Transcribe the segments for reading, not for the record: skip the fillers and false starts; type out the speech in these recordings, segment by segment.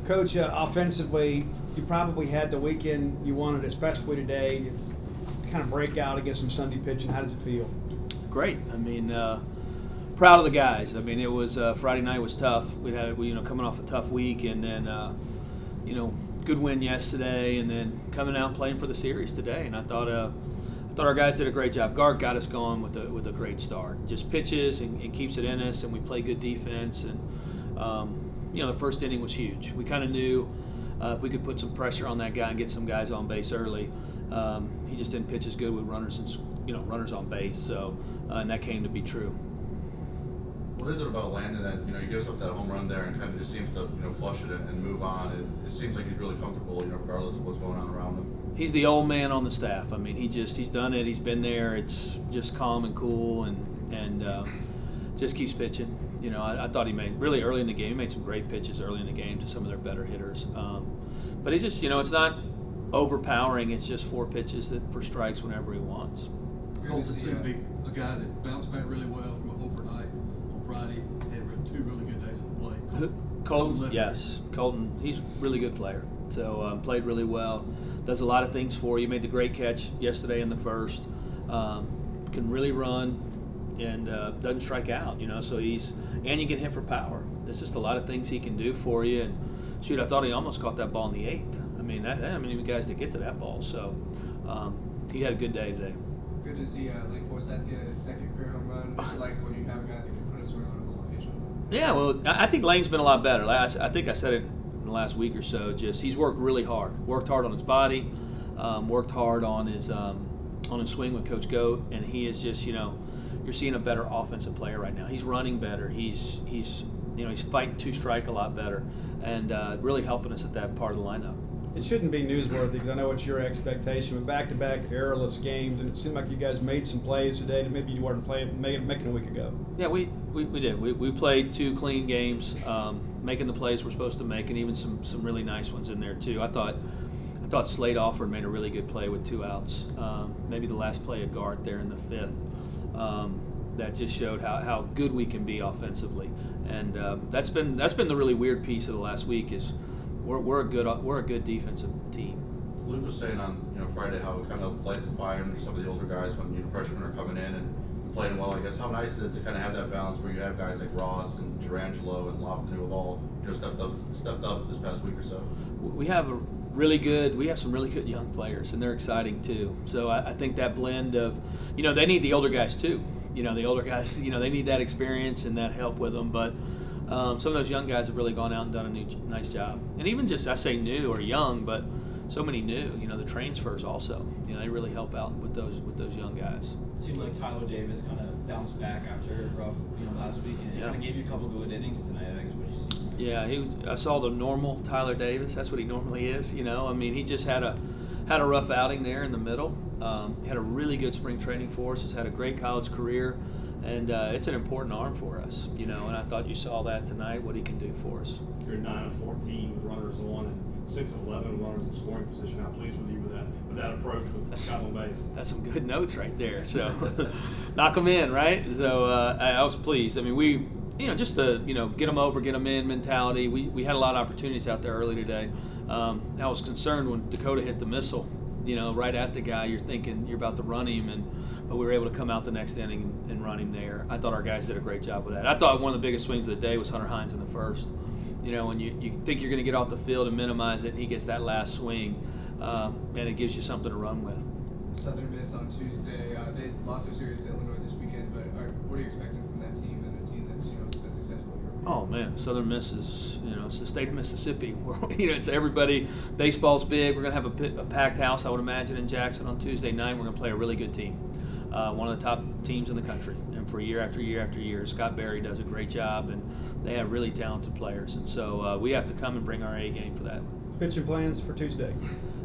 Coach, offensively, you probably had the weekend you wanted, especially today, to kind of break out and get some Sunday pitching. How does it feel? Great. I mean, proud of the guys. I mean, it was Friday night was tough. We had coming off a tough week, and then good win yesterday, and then coming out and playing for the series today. And I thought our guys did a great job. Gart got us going with a great start. Just pitches and keeps it in us, and we play good defense. And the first inning was huge. We kind of knew if we could put some pressure on that guy and get some guys on base early. He just didn't pitch as good with runners on base. So and that came to be true. What is it about Landon that he gives up that home run there and kind of just seems to flush it and move on? It seems like he's really comfortable, regardless of what's going on around him. He's the old man on the staff. I mean, he's done it. He's been there. It's just calm and cool and just keeps pitching. I thought he made really early in the game. He made some great pitches early in the game to some of their better hitters. But he's just it's not overpowering. It's just 4 pitches for strikes whenever he wants. Colton seemed to be a guy that bounced back really well from an overnight on Friday. Had 2 really good days at the plate. Colton, yes. Colton, he's a really good player. So played really well. Does a lot of things for you. Made the great catch yesterday in the first. Can really run and doesn't strike out. So and you can hit for power. There's just a lot of things he can do for you. And shoot, I thought he almost caught that ball in the 8th. I mean, how many guys that get to that ball? So he had a good day today. Good to see Lake Forest get a second career home run. What's it like when you have a guy that can put a swing on a goal occasionally? Yeah, well, I think Lane's been a lot better. I think I said it in the last week or so. Just he's worked really hard. Worked hard on his body. Worked hard on his swing with Coach Goat, and he is just you're seeing a better offensive player right now. He's running better. He's fighting 2-strike a lot better, and really helping us at that part of the lineup. It shouldn't be newsworthy because I know it's your expectation, but back-to-back errorless games, and it seemed like you guys made some plays today that maybe you weren't making a week ago. Yeah, we did. We played 2 clean games, making the plays we're supposed to make, and even some really nice ones in there too. I thought Slade Alford made a really good play with 2 outs. Maybe the last play of Gart there in the 5th. That just showed how good we can be offensively, and that's been the really weird piece of the last week is we're a good defensive team. Luke was saying on Friday how it kind of lights a fire under some of the older guys when freshmen are coming in and playing well. I guess how nice is it to kind of have that balance where you have guys like Ross and Gerangelo and Lofton who have all stepped up this past week or so. We have some really good young players, and they're exciting too. So I think that blend of they need the older guys too. The older guys they need that experience and that help with them, but some of those young guys have really gone out and done a nice job. And even just, I say new or young, but so many new. The transfers also. They really help out with those young guys. It seemed like Tyler Davis kind of bounced back after a rough, last week, and kind of gave you a couple good innings tonight. I guess what you see. Yeah, I saw the normal Tyler Davis. That's what he normally is. He just had a rough outing there in the middle. He had a really good spring training for us. He's had a great college career. And it's an important arm for us, and I thought you saw that tonight, what he can do for us. You're 9 of 14 with runners on and 6 of 11 with runners in scoring position. How pleased with you with that approach with guys on base? That's some good notes right there. So knock them in, right? So I was pleased. I mean, we, just to get them over, get them in mentality. We had a lot of opportunities out there early today. I was concerned when Dakota hit the missile, right at the guy. You're thinking you're about to run him, but we were able to come out the next inning and run him there. I thought our guys did a great job with that. I thought one of the biggest swings of the day was Hunter Hines in the first. When you think you're going to get off the field and minimize it, he gets that last swing, and it gives you something to run with. Southern Miss on Tuesday. They lost their series to Illinois this weekend, but what are you expecting from that team and the team that's been successful here? Oh man, Southern Miss is it's the state of Mississippi. It's everybody. Baseball's big. We're going to have a packed house, I would imagine, in Jackson on Tuesday night. We're going to play a really good team. One of the top teams in the country, and for year after year after year, Scott Berry does a great job, and they have really talented players, and so we have to come and bring our A game for that. Pitching plans for Tuesday?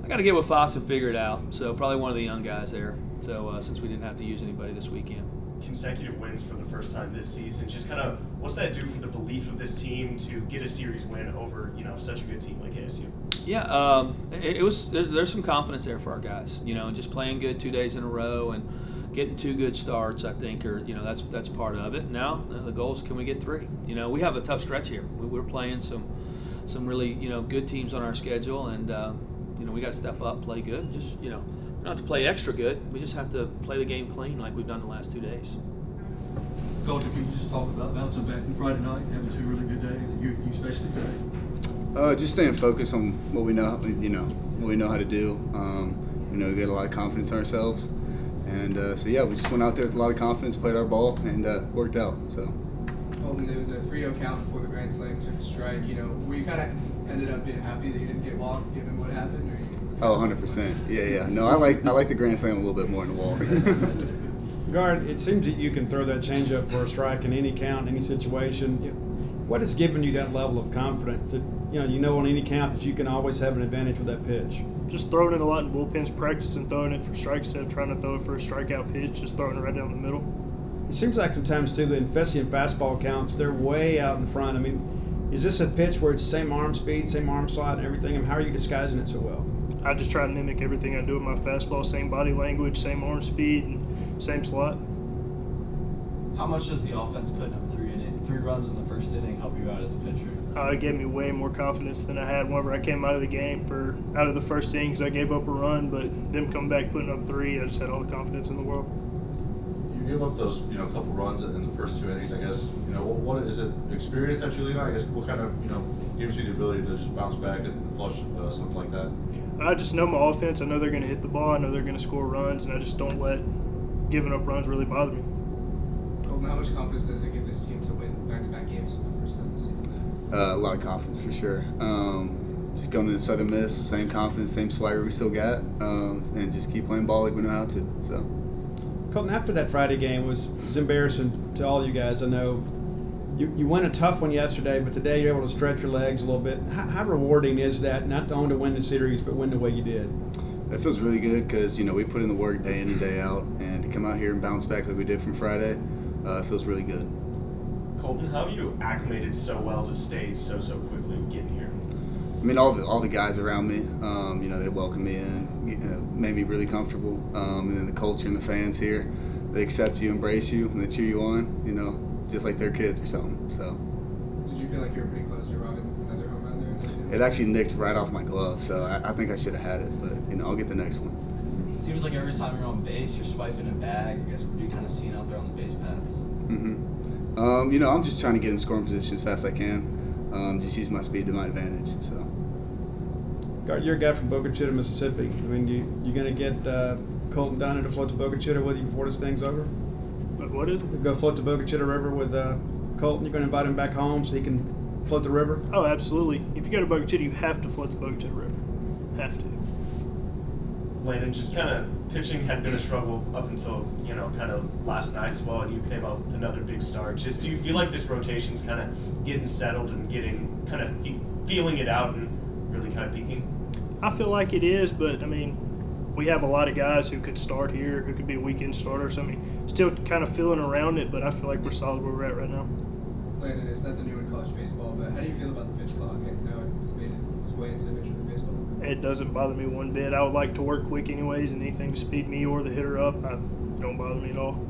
I got to get with Fox and figure it out, so probably one of the young guys there, so since we didn't have to use anybody this weekend. Consecutive wins for the first time this season. Just kind of, what's that do for the belief of this team to get a series win over, such a good team like ASU? Yeah, there's some confidence there for our guys, and just playing good 2 days in a row and getting 2 good starts, I think, that's part of it. Now the goal is, can we get 3? We have a tough stretch here. We're playing some some really good teams on our schedule, and we got to step up, play good. Just we don't have to play extra good. We just have to play the game clean like we've done the last 2 days. Coach, if you just talk about bouncing back from Friday night, having 2 really good days, and you especially today. Just staying focused on what we know, what we know how to do. We get a lot of confidence in ourselves, and we just went out there with a lot of confidence, played our ball, and worked out. So. Colton, there was a 3-0 count before the Grand Slam took a strike. Were you kind of ended up being happy that you didn't get walked, given what happened, or you? Oh, 100%. Yeah. No, I like the Grand Slam a little bit more than the walk. Guard, it seems that you can throw that changeup for a strike in any count, any situation. What has given you that level of confidence that on any count that you can always have an advantage with that pitch? Just throwing it a lot in bullpens, practicing throwing it for strikes instead of trying to throw it for a strikeout pitch, just throwing it right down the middle. It seems like sometimes too, the especially in fastball counts, they're way out in front. I mean, is this a pitch where it's the same arm speed, same arm slot and everything? How are you disguising it so well? I just try to mimic everything I do with my fastball, same body language, same arm speed, and same slot. How much does the offense putting up 3 runs in the first inning help you out as a pitcher? It gave me way more confidence than I had whenever I came out of the game out of the first inning, because I gave up a run, but them coming back putting up 3, I just had all the confidence in the world. You give up those, couple runs in the first 2 innings. I guess, what is it? Experience that you leave out? I guess what kind of, gives you the ability to just bounce back and flush something like that? I just know my offense. I know they're going to hit the ball. I know they're going to score runs, and I just don't let giving up runs really bother me. Colton, how much confidence does it give this team to win back-to-back games for the first time this season? A lot of confidence for sure. Just going into Southern Miss, same confidence, same swagger we still got, and just keep playing ball like we know how to. So. Colton, after that Friday game was embarrassing to all you guys. I know you won a tough one yesterday, but today you're able to stretch your legs a little bit. How rewarding is that, not only to win the series, but win the way you did? It feels really good because, we put in the work day in and day out, and to come out here and bounce back like we did from Friday, it feels really good. Colton, how have you acclimated so well to stay so quickly getting here? I mean, all the guys around me, they welcomed me in, made me really comfortable. And then the culture and the fans here, they accept you, embrace you, and they cheer you on, just like their kids or something. So. Did you feel like you were pretty close to robbing another home run there? It actually nicked right off my glove, so I think I should have had it, but I'll get the next one. It seems like every time you're on base, you're swiping it back. I guess what are you kind of seeing out there on the base paths? I'm just trying to get in scoring position as fast as I can. Just use my speed to my advantage. So. You're a guy from Boca Chica, Mississippi. I mean, you going to get Colton Dunn to float the Boca Chica with you before this thing's over? But what is it? Go float the Boca Chica River with Colton. You're going to invite him back home so he can float the river? Oh, absolutely. If you go to Boca Chica, you have to float the Boca Chica River. Have to. Landon, just kind of pitching had been a struggle up until, kind of last night as well, and you came out with another big start. Just do you feel like this rotation's kind of getting settled and getting kind of feeling it out and really kind of peaking? I feel like it is, but, we have a lot of guys who could start here, who could be a weekend starter. So, still kind of feeling around it, but I feel like we're solid where we're at right now. Landon, it's nothing new in college baseball, but how do you feel about the pitch clock and now it's made its way into Major League Baseball? It doesn't bother me one bit. I would like to work quick anyways, and anything to speed me or the hitter up, don't bother me at all.